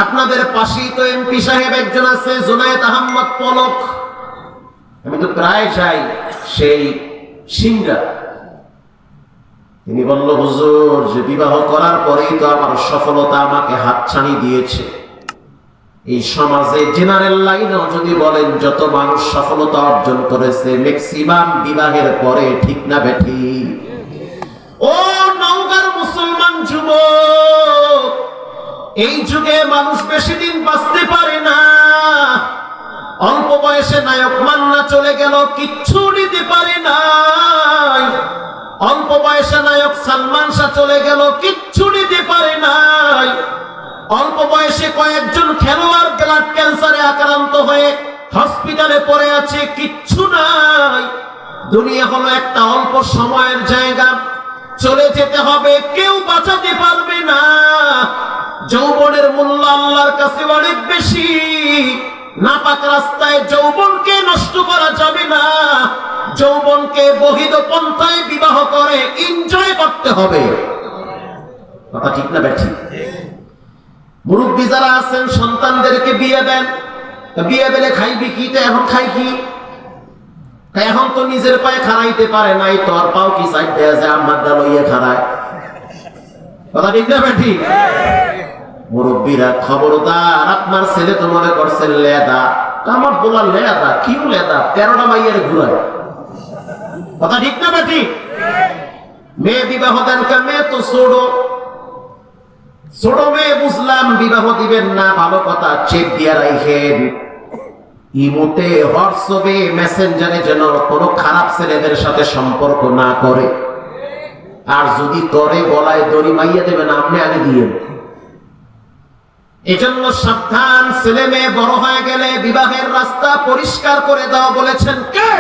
আপনাদের পাশেই তো এমপি সাহেব একজন আছে, জুনায়েদ আহমদ পলক। আমি তো প্রায় যাই সেই সিংড়া। তিনি বলল, হুজুর, যে বিবাহ করার পরেই তো আমার সফলতা আমাকে হাতছানি দিয়েছে। এই সমাজে জেনারেল লাইনেও যদি বলেন, যত মানুষ সফলতা অর্জন করেছে ম্যাক্সিমাম বিবাহের পরে, ঠিক না বেঠি? ও নওগাঁর মুসলমান যুবক, এই যুগে মানুষ বেশি দিন বাঁচতে পারে না। অল্প বয়সে নায়ক মান্না চলে গেল, কিচ্ছু নিতে পারে নাই। অল্প বয়সে নায়ক সালমান শাহ চলে গেল, কিচ্ছু নিতে পারে নাই। অল্প বয়সে কয়েকজন খেলোয়াড় ব্লাড ক্যান্সারে আক্রান্ত হয়ে হসপিটালে পড়ে আছে, কিচ্ছু নাই। দুনিয়া হলো একটা অল্প সময়ের জায়গা, চলে যেতে হবে, কেউ বাঁচাতে পারবে না। যৌবনের মূল্য আল্লাহর কাছে অনেক বেশি। নাপাক রাস্তায় যৌবনকে নষ্ট করা যাবে না। যৌবনকে বহিদ পন্থায় বিবাহ করে এনজয় করতে হবে। কথা ঠিক না ব্যাঠি? মুরব্বী যারা আছেন সন্তানদেরকে বিয়ে দেন, বিয়ে দিলে খাইবি কি? তো এখন খাই কি? এখন তো নিজের পায়ে খাড়াইতে পারে নাই, তোর পাও কি সাইড দেয়া যায় আমার দা লইয়া খাড়ায়। কথা ঠিক না ব্যাঠি? মুরব্বীরা খবরদার, আপনার ছেলে তো মনে করছেন লেদা, আমার বলার লেদা কিউ লেদা 13টা মাইয়ের ঘুরায়। কথা ঠিক না ব্যাঠি? মেয়ে বিবাহ দেন কা? মেয়ে তো ছোট মেয়ে বুঝলাম, বিবাহ দিবেন না, ভালো কথা, চেক দিয়া রাখেন। ইমোতে, হোয়াটসঅ্যাপে, মেসেঞ্জারে যেন কোনো খারাপ ছেলেদের সাথে সম্পর্ক না করে। আর যদি করে, গলায় দড়ি মাইয়া দেবেন, আপনি আগে দিয়েন। এজন্য সাবধান, ছেলে মেয়ে বড় হয়ে গেলে বিবাহের রাস্তা পরিষ্কার করে দাও বলেছেন কে?